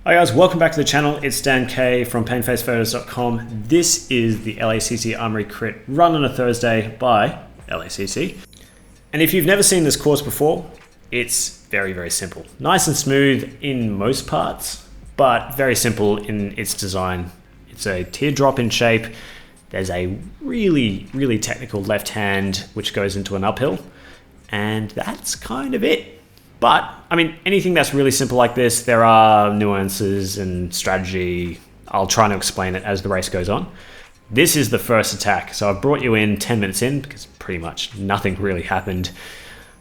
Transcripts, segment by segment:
Hi guys, welcome back to the channel. It's Dan K from Painfacephotos.com. This is the LACC Armory Crit run on a Thursday by LACC. And if you've never seen this course before, it's very, very simple. Nice and smooth in most parts, but very simple in its design. It's a teardrop in shape. There's a really, really technical left hand which goes into an uphill, and that's kind of it. But, I mean, anything that's really simple like this, there are nuances and strategy. I'll try to explain it as the race goes on. This is the first attack. So I've brought you in 10 minutes in because pretty much nothing really happened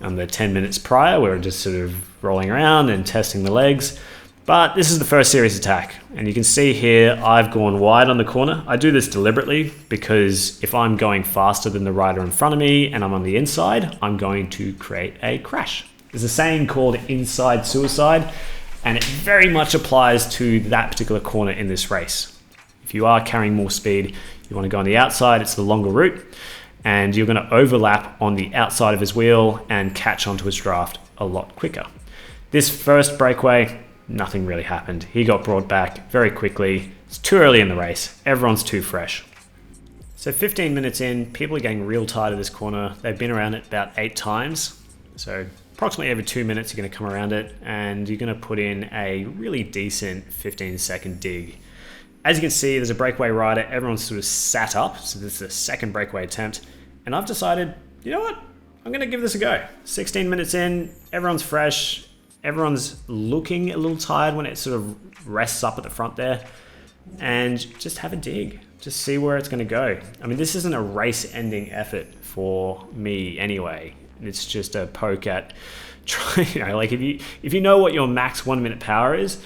on the 10 minutes prior. We were just sort of rolling around and testing the legs. But this is the first serious attack. And you can see here, I've gone wide on the corner. I do this deliberately because if I'm going faster than the rider in front of me and I'm on the inside, I'm going to create a crash. There's a saying called inside suicide, and it very much applies to that particular corner in this race. If you are carrying more speed, you want to go on the outside, it's the longer route, and you're going to overlap on the outside of his wheel and catch onto his draft a lot quicker. This first breakaway, nothing really happened. He got brought back very quickly. It's too early in the race. Everyone's too fresh. So 15 minutes in, people are getting real tired of this corner. They've been around it about 8 times. So approximately every 2 minutes, you're going to come around it and you're going to put in a really decent 15-second dig. As you can see, there's a breakaway rider. Everyone's sort of sat up. So this is the second breakaway attempt. And I've decided, you know what? I'm going to give this a go. 16 minutes in, everyone's fresh. Everyone's looking a little tired when it sort of rests up at the front there. And just have a dig. Just see where it's going to go. I mean, this isn't a race-ending effort for me anyway. It's just a poke at trying, like if you know what your max 1 minute power is,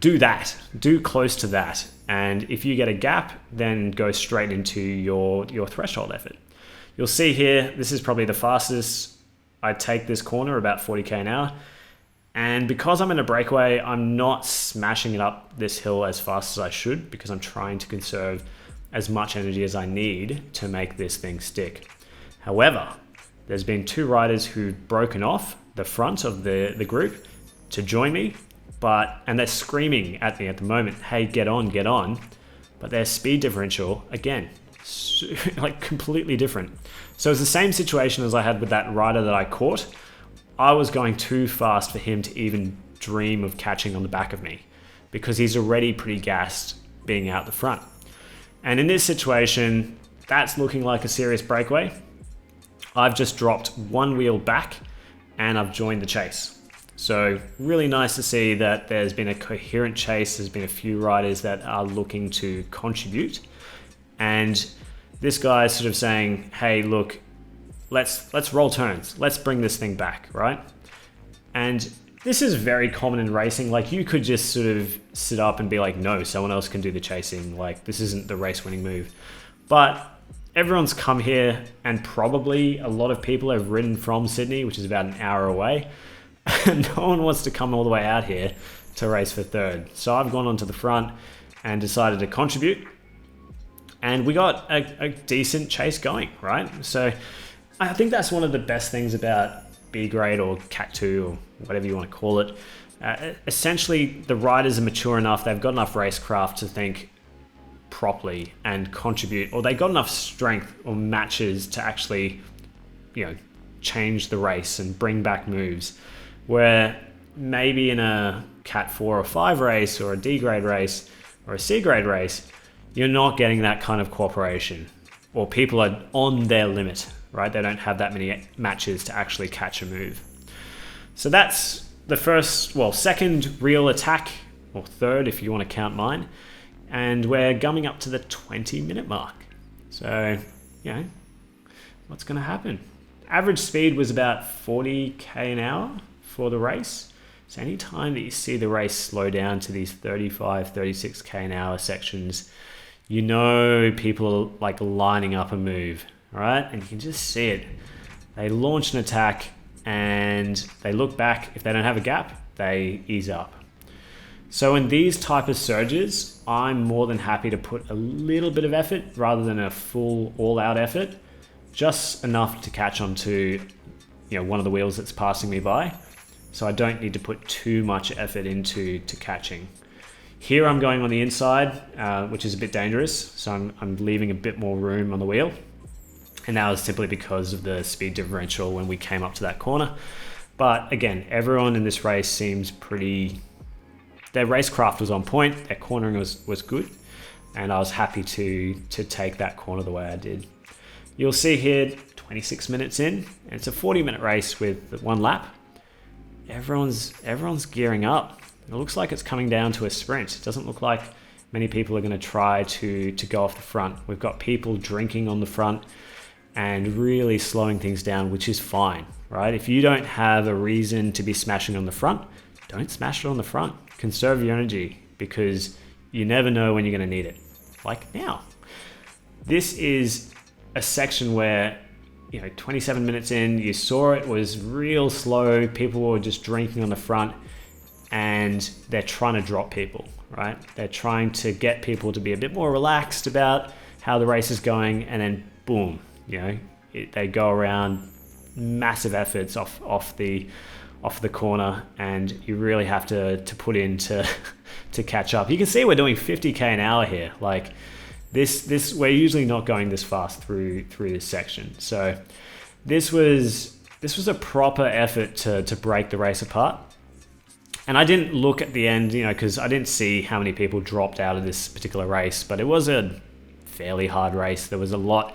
do that, do close to that. And if you get a gap, then go straight into your threshold effort. You'll see here, this is probably the fastest I take this corner, about 40k an hour. And because I'm in a breakaway, I'm not smashing it up this hill as fast as I should because I'm trying to conserve as much energy as I need to make this thing stick. However, there's been 2 riders who've broken off the front of the group to join me, and they're screaming at me at the moment, hey, get on, but their speed differential, again, like completely different. So it's the same situation as I had with that rider that I caught. I was going too fast for him to even dream of catching on the back of me because he's already pretty gassed being out the front. And in this situation, that's looking like a serious breakaway. I've just dropped 1 wheel back and I've joined the chase. So really nice to see that there's been a coherent chase. There's been a few riders that are looking to contribute. And this guy is sort of saying, hey, look, let's roll turns. Let's bring this thing back, right? And this is very common in racing. Like you could just sort of sit up and be like, no, someone else can do the chasing. Like this isn't the race winning move. But everyone's come here and probably a lot of people have ridden from Sydney, which is about an hour away. And no one wants to come all the way out here to race for third. So I've gone onto the front and decided to contribute. And we got a decent chase going, right? So I think that's one of the best things about B grade or Cat 2 or whatever you want to call it. Essentially, the riders are mature enough. They've got enough racecraft to think properly and contribute, or they got enough strength or matches to actually, change the race and bring back moves. Where maybe in a Cat 4 or 5 race or a D grade race or a C grade race, you're not getting that kind of cooperation, or people are on their limit, right? They don't have that many matches to actually catch a move. So that's the second real attack, or third if you want to count mine. And we're gumming up to the 20-minute mark. So, what's going to happen? Average speed was about 40k an hour for the race. So any time that you see the race slow down to these 35, 36k an hour sections, people are like lining up a move, all right? And you can just see it. They launch an attack and they look back. If they don't have a gap, they ease up. So in these type of surges, I'm more than happy to put a little bit of effort rather than a full all-out effort, just enough to catch onto one of the wheels that's passing me by. So I don't need to put too much effort into catching. Here I'm going on the inside, which is a bit dangerous. So I'm leaving a bit more room on the wheel. And that was simply because of the speed differential when we came up to that corner. But again, everyone in this race seems pretty, their racecraft was on point, their cornering was good. And I was happy to take that corner the way I did. You'll see here, 26 minutes in, and it's a 40-minute race with 1 lap. Everyone's gearing up. It looks like it's coming down to a sprint. It doesn't look like many people are going to try to go off the front. We've got people drinking on the front and really slowing things down, which is fine, right? If you don't have a reason to be smashing on the front, don't smash it on the front. Conserve your energy, because you never know when you're going to need it. Like now. This is a section where, 27 minutes in, you saw it was real slow. People were just drinking on the front, and they're trying to drop people, right? They're trying to get people to be a bit more relaxed about how the race is going, and then boom, they go around, massive efforts off the corner, and you really have to put in to catch up. You can see we're doing 50k an hour here. Like this we're usually not going this fast through this section. So this was a proper effort to break the race apart. And I didn't look at the end, because I didn't see how many people dropped out of this particular race, but it was a fairly hard race. There was a lot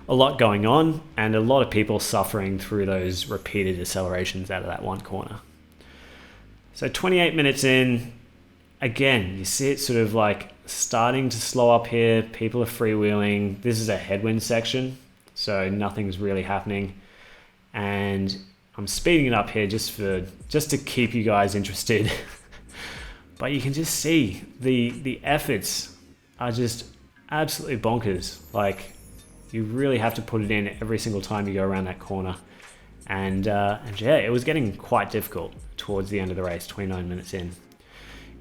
going on, and a lot of people suffering through those repeated accelerations out of that one corner. So 28 minutes in, again, you see it sort of like starting to slow up here. People are freewheeling. This is a headwind section, so nothing's really happening. And I'm speeding it up here just to keep you guys interested. But you can just see the efforts are just absolutely bonkers. Like, you really have to put it in every single time you go around that corner. And yeah, it was getting quite difficult towards the end of the race, 29 minutes in.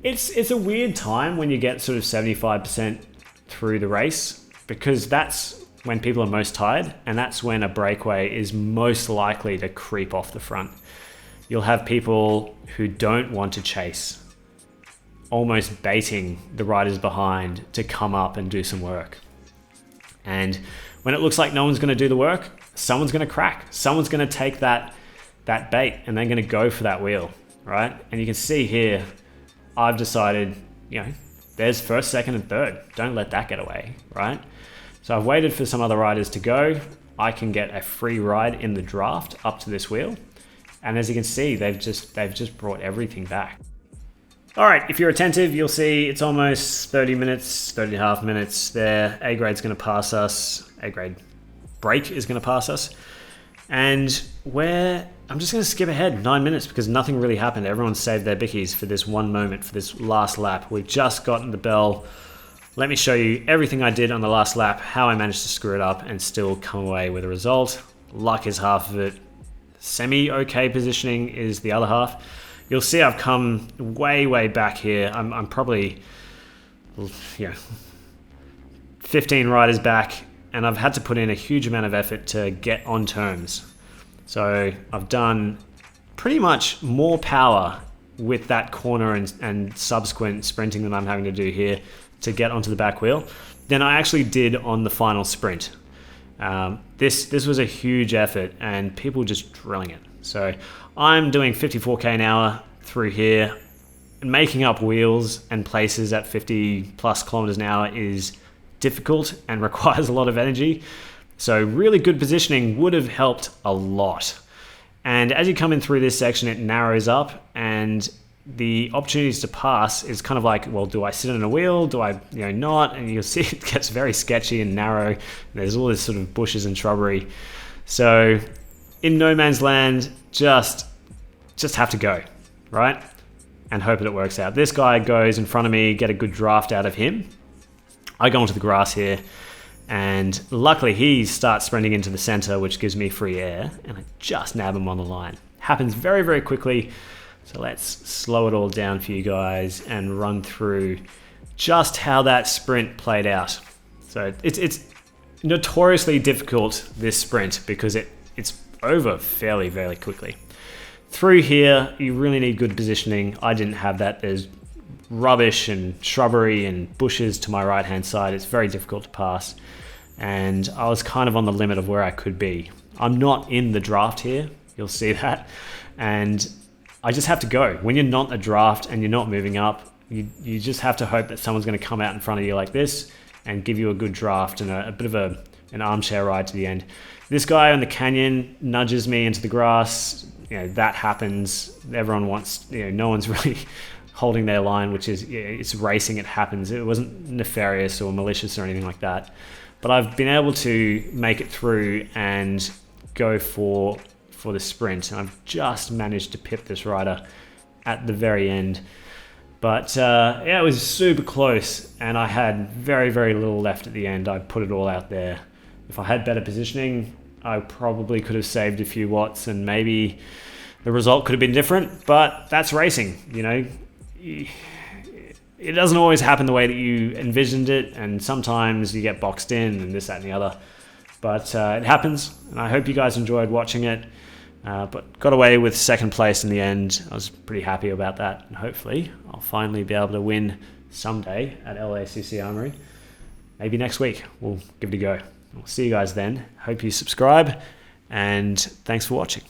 It's a weird time when you get sort of 75% through the race, because that's when people are most tired, and that's when a breakaway is most likely to creep off the front. You'll have people who don't want to chase, almost baiting the riders behind to come up and do some work. And when it looks like no one's going to do the work, someone's going to crack. Someone's going to take that bait, and they're going to go for that wheel, right? And you can see here, I've decided, there's first, second, and third. Don't let that get away, right? So I've waited for some other riders to go. I can get a free ride in the draft up to this wheel. And as you can see, they've just brought everything back. All right, if you're attentive, you'll see it's almost 30 minutes, 30 and a half minutes there. A grade's going to pass us. A grade break is going to pass us. And I'm just going to skip ahead 9 minutes because nothing really happened. Everyone saved their bickies for this one moment, for this last lap. We've just gotten the bell. Let me show you everything I did on the last lap, how I managed to screw it up and still come away with a result. Luck is half of it. Semi-okay positioning is the other half. You'll see I've come way back here. I'm probably 15 riders back, and I've had to put in a huge amount of effort to get on terms. So I've done pretty much more power with that corner and subsequent sprinting that I'm having to do here to get onto the back wheel than I actually did on the final sprint. This was a huge effort, and people just drilling it. So I'm doing 54k an hour through here. Making up wheels and places at 50 plus kilometers an hour is difficult and requires a lot of energy. So really good positioning would have helped a lot. And as you come in through this section, it narrows up, and the opportunities to pass is kind of like, well, do I sit on a wheel? Do I, not? And you'll see it gets very sketchy and narrow. There's all this sort of bushes and shrubbery. So in no man's land, just have to go, right? And hope that it works out. This guy goes in front of me, get a good draft out of him. I go onto the grass here, and luckily he starts sprinting into the center, which gives me free air, and I just nab him on the line. Happens very quickly. So let's slow it all down for you guys and run through just how that sprint played out. So it's notoriously difficult, this sprint, because it's over fairly quickly. Through here, you really need good positioning. I didn't have that. There's rubbish and shrubbery and bushes to my right hand side. It's very difficult to pass, and I was kind of on the limit of where I could be. I'm not in the draft here, you'll see that, and I just have to go. When you're not in a draft and you're not moving up, you just have to hope that someone's going to come out in front of you like this and give you a good draft and a bit of an armchair ride to the end. This guy on the canyon nudges me into the grass. That happens. Everyone wants, no one's really holding their line, which is, it's racing, it happens. It wasn't nefarious or malicious or anything like that. But I've been able to make it through and go for the sprint. And I've just managed to pip this rider at the very end. But it was super close, and I had very, very little left at the end. I put it all out there. If I had better positioning, I probably could have saved a few watts, and maybe the result could have been different, but that's racing, It doesn't always happen the way that you envisioned it, and sometimes you get boxed in and this, that, and the other. But it happens, and I hope you guys enjoyed watching it. But got away with second place in the end. I was pretty happy about that, and hopefully I'll finally be able to win someday at LACC Armory. Maybe next week. We'll give it a go. We'll see you guys then. Hope you subscribe, and thanks for watching.